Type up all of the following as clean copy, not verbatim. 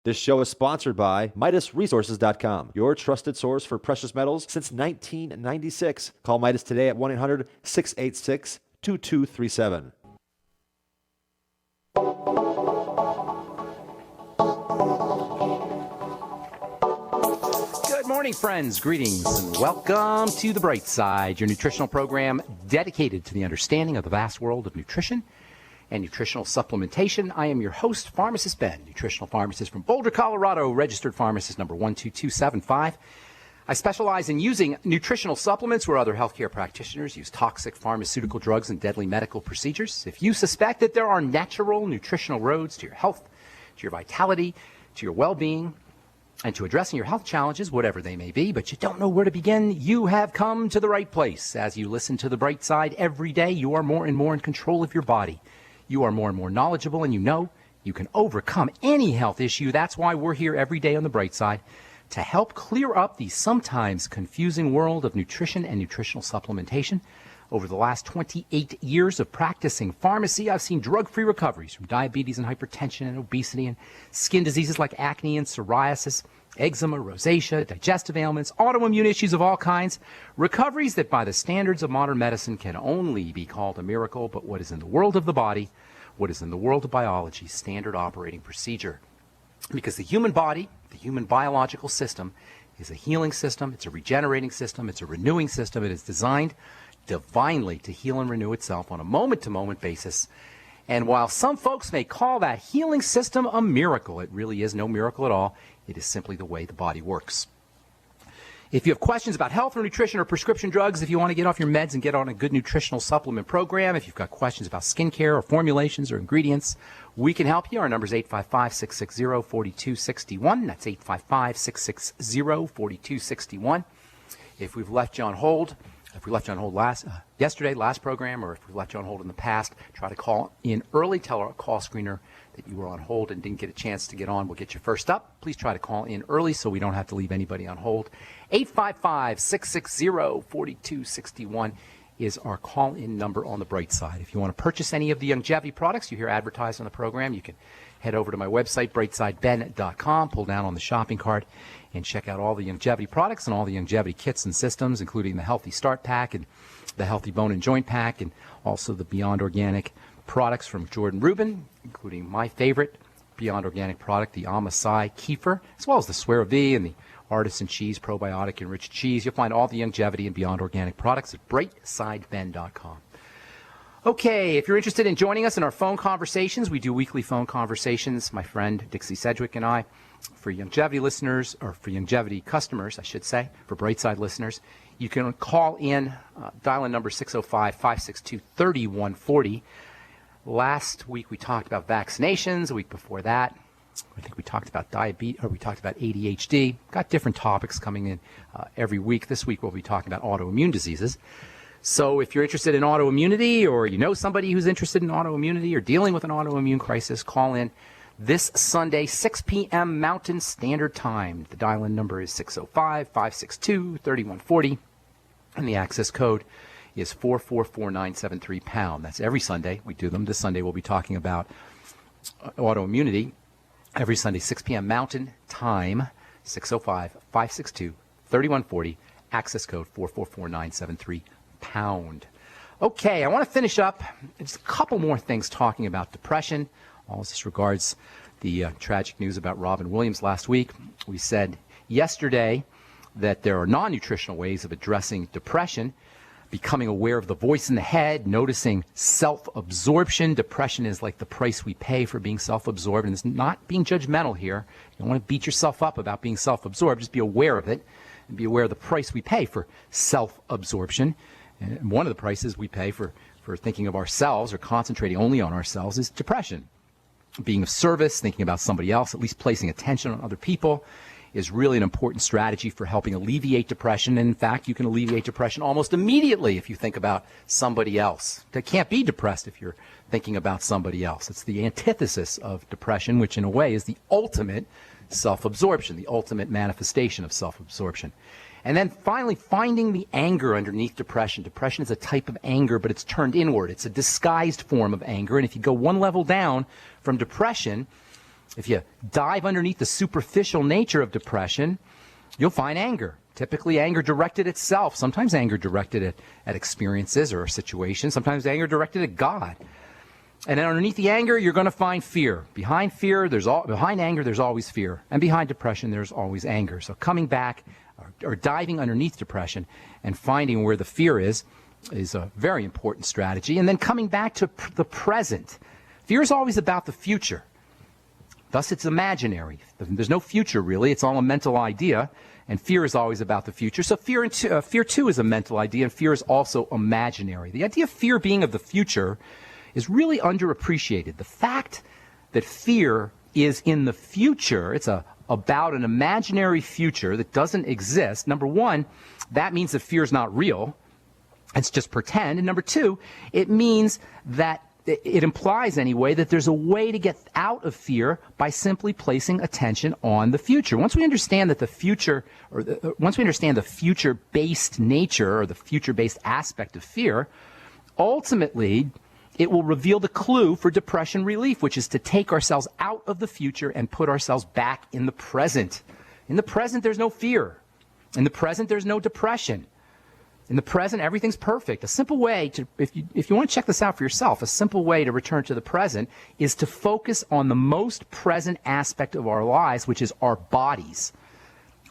This show is sponsored by MidasResources.com, your trusted source for precious metals since 1996. Call Midas today at 1-800-686-2237. Good morning, friends. Greetings and welcome to The Bright Side, your nutritional program dedicated to the understanding of the vast world of nutrition and nutritional supplementation. I am your host, Pharmacist Ben, nutritional pharmacist from Boulder, Colorado, registered pharmacist number 12275. I specialize in using nutritional supplements where other healthcare practitioners use toxic pharmaceutical drugs and deadly medical procedures. If you suspect that there are natural nutritional roads to your health, to your vitality, to your well-being, and to addressing your health challenges, whatever they may be, but you don't know where to begin, you have come to the right place. As you listen to The Bright Side every day, you are more and more in control of your body. You are more and more knowledgeable, and you know you can overcome any health issue. That's why we're here every day on The Bright Side, to help clear up the sometimes confusing world of nutrition and nutritional supplementation. Over the last 28 years of practicing pharmacy, I've seen drug-free recoveries from diabetes and hypertension and obesity and skin diseases like acne and psoriasis, eczema, rosacea, digestive ailments, autoimmune issues of all kinds. Recoveries that by the standards of modern medicine can only be called a miracle, but what is in the world of the body, what is in the world of biology, standard operating procedure. Because the human body, the human biological system, is a healing system, it's a regenerating system, it's a renewing system. It is designed divinely to heal and renew itself on a moment-to-moment basis. And while some folks may call that healing system a miracle, it really is no miracle at all. It is simply the way the body works. If you have questions about health or nutrition or prescription drugs, if you want to get off your meds and get on a good nutritional supplement program, if you've got questions about skincare or formulations or ingredients, we can help you. Our number is 855-660-4261. That's 855-660-4261. If we've left you on hold, yesterday, last program, or if we left you on hold in the past, try to call in early. Tell our call screener that you were on hold and didn't get a chance to get on. We'll get you first up. Please try to call in early so we don't have to leave anybody on hold. 855-660-4261 is our call-in number on the Bright Side. If you want to purchase any of the longevity products you hear advertised on the program, you can head over to my website, brightsideben.com, pull down on the shopping cart, and check out all the longevity products and all the longevity kits and systems, including the Healthy Start Pack and the Healthy Bone and Joint Pack, and also the Beyond Organic products from Jordan Rubin, including my favorite Beyond Organic product, the Amasai Kefir, as well as the Swear V and the Artisan Cheese Probiotic Enriched Cheese. You'll find all the longevity and Beyond Organic products at brightsideben.com. Okay, if you're interested in joining us in our phone conversations, we do weekly phone conversations, my friend Dixie Sedgwick and I, for longevity listeners, or for longevity customers, I should say, for Brightside listeners. You can call in, dial in number 605-562-3140. Last week we talked about vaccinations. The week before that, I think we talked about diabetes, or we talked about ADHD. Got different topics coming in every week. This week we'll be talking about autoimmune diseases. So if you're interested in autoimmunity, or you know somebody who's interested in autoimmunity or dealing with an autoimmune crisis, call in this Sunday, 6 p.m. Mountain Standard Time. The dial-in number is 605-562-3140, and the access code is 444-973-pound. That's every Sunday. We do them. This Sunday we'll be talking about autoimmunity. Every Sunday, 6 p.m. Mountain Time, 605-562-3140, access code 444-973-pound. Okay, I want to finish up just a couple more things talking about depression. All this regards the tragic news about Robin Williams last week. We said yesterday that there are non-nutritional ways of addressing depression. Becoming aware of the voice in the head, noticing self-absorption. Depression is like the price we pay for being self-absorbed, and it's not being judgmental here. You don't want to beat yourself up about being self-absorbed. Just be aware of it, and be aware of the price we pay for self-absorption. And one of the prices we pay for thinking of ourselves or concentrating only on ourselves is depression. Being of service, thinking about somebody else, at least placing attention on other people, is really an important strategy for helping alleviate depression. And in fact, you can alleviate depression almost immediately if you think about somebody else. They can't be depressed if you're thinking about somebody else. It's the antithesis of depression, which in a way is the ultimate self-absorption, the ultimate manifestation of self-absorption. And then finally, finding the anger underneath depression. Depression is a type of anger, but it's turned inward. It's a disguised form of anger. And if you go one level down from depression, If you dive underneath the superficial nature of depression, you'll find anger. Typically anger directed at self, sometimes anger directed at experiences or situations, sometimes anger directed at God. And then underneath the anger, you're going to find fear. Behind anger, there's always fear. And behind depression, there's always anger. So coming back or diving underneath depression and finding where the fear is a very important strategy. And then coming back to the present. Fear is always about the future. Thus, it's imaginary. There's no future, really. It's all a mental idea. And fear is always about the future. So fear too is a mental idea, and fear is also imaginary. The idea of fear being of the future is really underappreciated. The fact that fear is in the future, it's about an imaginary future that doesn't exist. Number one, that means that fear is not real. It's just pretend. And number two, it means that it implies anyway that there's a way to get out of fear by simply placing attention on the future. Once we understand that the future, once we understand the future-based nature or the future-based aspect of fear, ultimately it will reveal the clue for depression relief, which is to take ourselves out of the future and put ourselves back in the present. In the present, there's no fear. In the present, there's no depression. In the present, everything's perfect. A simple way to, if you want to check this out for yourself, a simple way to return to the present is to focus on the most present aspect of our lives, which is our bodies,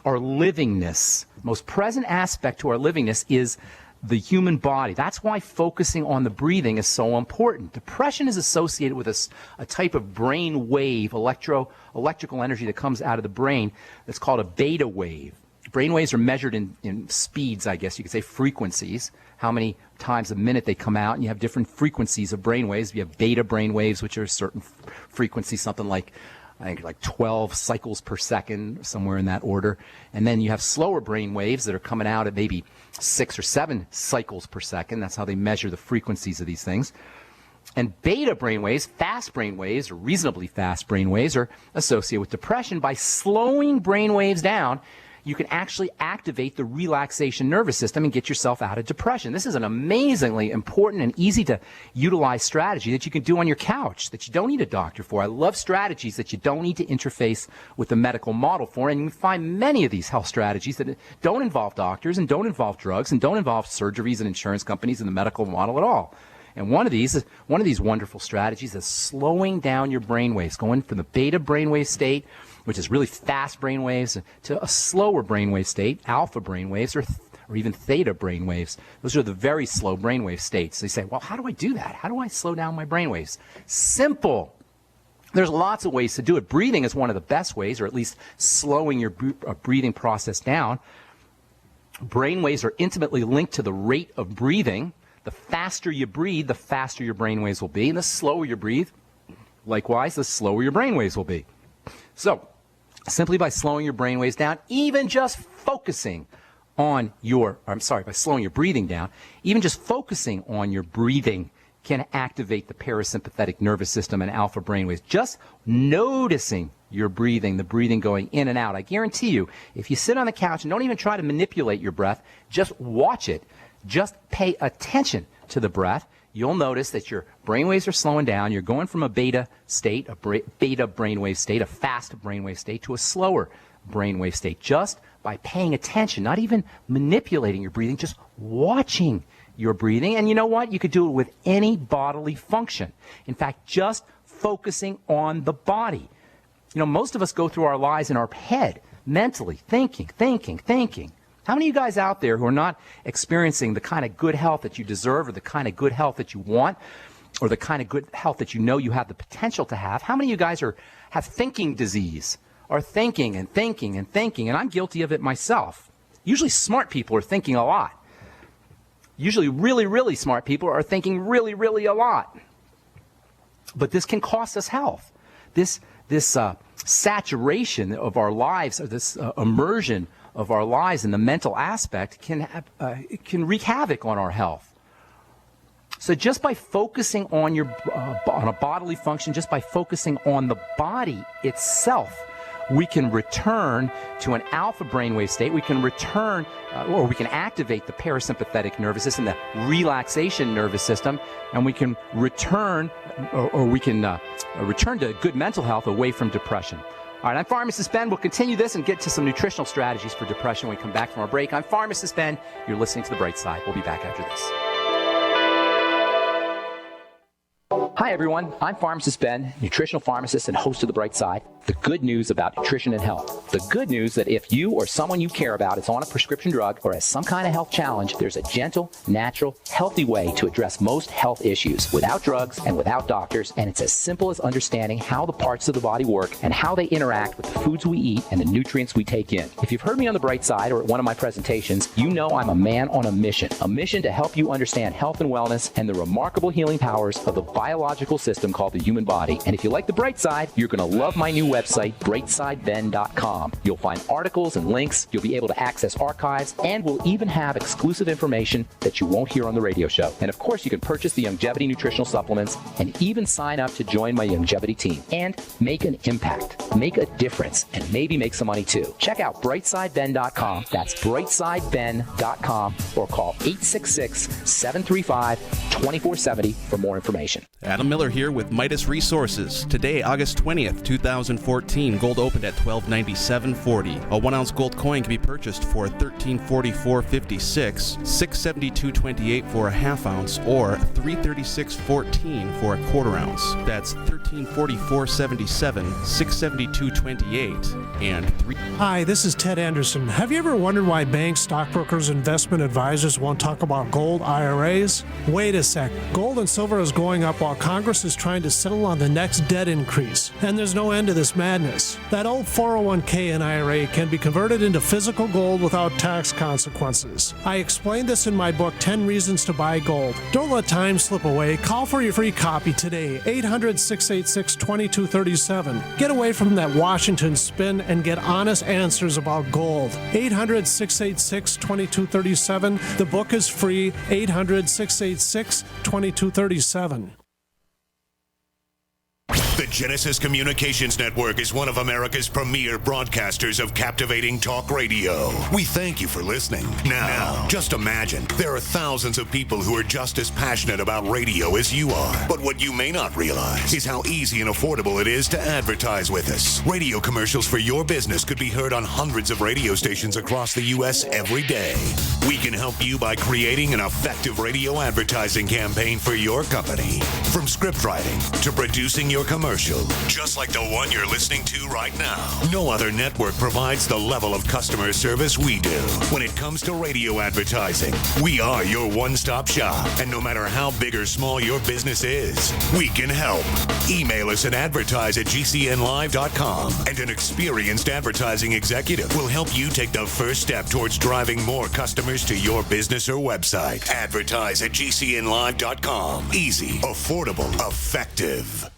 our livingness. Most present aspect to our livingness is the human body. That's why focusing on the breathing is so important. Depression is associated with a type of brain wave, electrical energy that comes out of the brain that's called a beta wave. Brain waves are measured in speeds, I guess you could say, frequencies, how many times a minute they come out, and you have different frequencies of brain waves. You have beta brain waves, which are a certain frequency, something like, I think, like 12 cycles per second, somewhere in that order. And then you have slower brain waves that are coming out at maybe 6 or 7 cycles per second. That's how they measure the frequencies of these things. And beta brain waves, fast brain waves, or reasonably fast brain waves, are associated with depression. By slowing brain waves down, you can actually activate the relaxation nervous system and get yourself out of depression. This is an amazingly important and easy to utilize strategy that you can do on your couch, that you don't need a doctor for. I love strategies that you don't need to interface with the medical model for, and you can find many of these health strategies that don't involve doctors and don't involve drugs and don't involve surgeries and insurance companies and the medical model at all. And one of these wonderful strategies is slowing down your brain waves, going from the beta brainwave state, which is really fast brain waves, to a slower brainwave state, alpha brain waves, or even theta brain waves. Those are the very slow brainwave states. They say, well, how do I do that? How do I slow down my brain waves? Simple. There's lots of ways to do it. Breathing is one of the best ways, or at least slowing your breathing process down. Brain waves are intimately linked to the rate of breathing. The faster you breathe, the faster your brain waves will be. And the slower you breathe, likewise, the slower your brain waves will be. So, simply by slowing your brain waves down, even just focusing on by slowing your breathing down, even just focusing on your breathing can activate the parasympathetic nervous system and alpha brain waves. Just noticing your breathing, the breathing going in and out. I guarantee you, if you sit on the couch and don't even try to manipulate your breath, just watch it. Just pay attention to the breath. You'll notice that your brainwaves are slowing down. You're going from a beta state, beta brainwave state, a fast brainwave state, to a slower brainwave state, just by paying attention, not even manipulating your breathing, just watching your breathing. And you know what? You could do it with any bodily function. In fact, just focusing on the body. You know, most of us go through our lives in our head, mentally, thinking. How many of you guys out there who are not experiencing the kind of good health that you deserve, or the kind of good health that you want, or the kind of good health that you know you have the potential to have? How many of you guys have thinking disease, are thinking, and I'm guilty of it myself? Usually smart people are thinking a lot. Usually really, really smart people are thinking really, really a lot. But this can cost us health. This saturation of our lives, or this immersion of our lives in the mental aspect can wreak havoc on our health. So just by focusing on a bodily function, just by focusing on the body itself, we can return to an alpha brainwave state. We can return, or we can activate the parasympathetic nervous system, the relaxation nervous system, and we can return, or we can return to good mental health away from depression. All right, I'm Pharmacist Ben. We'll continue this and get to some nutritional strategies for depression when we come back from our break. I'm Pharmacist Ben. You're listening to The Bright Side. We'll be back after this. Hi, everyone. I'm Pharmacist Ben, nutritional pharmacist and host of The Bright Side. The good news about nutrition and health. The good news that if you or someone you care about is on a prescription drug or has some kind of health challenge, there's a gentle, natural, healthy way to address most health issues without drugs and without doctors, and it's as simple as understanding how the parts of the body work and how they interact with the foods we eat and the nutrients we take in. If you've heard me on The Bright Side or at one of my presentations, you know I'm a man on a mission to help you understand health and wellness and the remarkable healing powers of the biological system called the human body. And if you like The Bright Side, you're going to love my new website, brightsideben.com. You'll find articles and links, you'll be able to access archives, and we'll even have exclusive information that you won't hear on the radio show. And of course, you can purchase the Longevity nutritional supplements and even sign up to join my Longevity team and make an impact, make a difference, and maybe make some money too. Check out brightsideben.com. That's brightsideben.com, or call 866-735-2470 for more information. Adam Miller here with Midas Resources. Today, August 20th, 2014, gold opened at $1297.40. A 1-ounce gold coin can be purchased for $1344.56, $672.28 for a half ounce, or $336.14 for a quarter ounce. That's $1344.77, $672.28, and $3. Hi, this is Ted Anderson. Have you ever wondered why banks, stockbrokers, investment advisors won't talk about gold IRAs? Wait a sec. Gold and silver is going up while Congress is trying to settle on the next debt increase, and there's no end to this madness. That old 401k and IRA can be converted into physical gold without tax consequences. I explained this in my book, 10 Reasons to Buy Gold. Don't let time slip away. Call for your free copy today, 800-686-2237. Get away from that Washington spin and get honest answers about gold. 800-686-2237. The book is free, 800-686-2237. The Genesis Communications Network is one of America's premier broadcasters of captivating talk radio. We thank you for listening. Now, just imagine, there are thousands of people who are just as passionate about radio as you are. But what you may not realize is how easy and affordable it is to advertise with us. Radio commercials for your business could be heard on hundreds of radio stations across the U.S. every day. We can help you by creating an effective radio advertising campaign for your company. From script writing to producing your commercial, just like the one you're listening to right now. No other network provides the level of customer service we do. When it comes to radio advertising, we are your one-stop shop. And no matter how big or small your business is, we can help. Email us at advertise@gcnlive.com, and an experienced advertising executive will help you take the first step towards driving more customers to your business or website. Advertise@gcnlive.com. Easy, affordable, effective.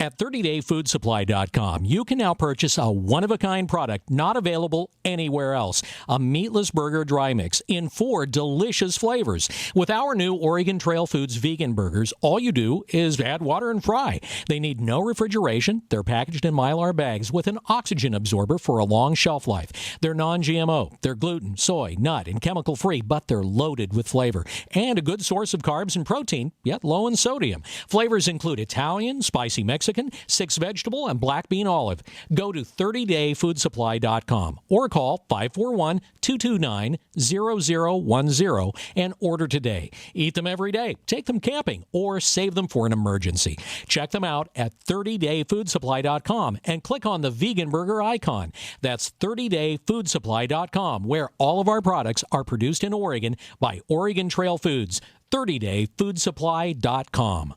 At 30dayfoodsupply.com, you can now purchase a one-of-a-kind product not available anywhere else. A meatless burger dry mix in 4 delicious flavors. With our new Oregon Trail Foods vegan burgers, all you do is add water and fry. They need no refrigeration. They're packaged in Mylar bags with an oxygen absorber for a long shelf life. They're non-GMO. They're gluten, soy, nut, and chemical-free, but they're loaded with flavor. And a good source of carbs and protein, yet low in sodium. Flavors include Italian, spicy Mexican, 6 vegetable, and black bean olive. Go to 30dayfoodsupply.com or call 541-229-0010 and order today. Eat them every day, take them camping, or save them for an emergency. Check them out at 30dayfoodsupply.com and click on the vegan burger icon. That's 30dayfoodsupply.com, where all of our products are produced in Oregon by Oregon Trail Foods. 30dayfoodsupply.com.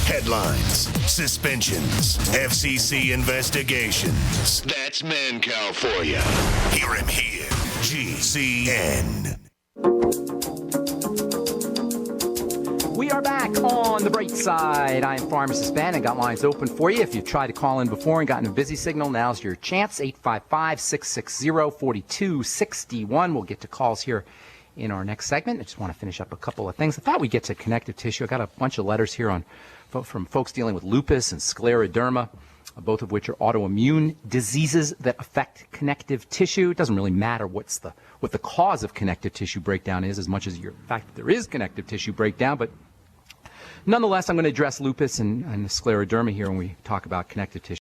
Headlines, suspensions, FCC investigations. That's Mancow for you. Hear him here. GCN. We are back on The Bright Side. I'm Pharmacist Ben and got lines open for you. If you've tried to call in before and gotten a busy signal, now's your chance. 855-660-4261. We'll get to calls here in our next segment. I just want to finish up a couple of things. I thought we'd get to connective tissue. I got a bunch of letters here from folks dealing with lupus and scleroderma, both of which are autoimmune diseases that affect connective tissue. It doesn't really matter what the cause of connective tissue breakdown is, as much as the fact that there is connective tissue breakdown. But nonetheless, I'm going to address lupus and scleroderma here when we talk about connective tissue.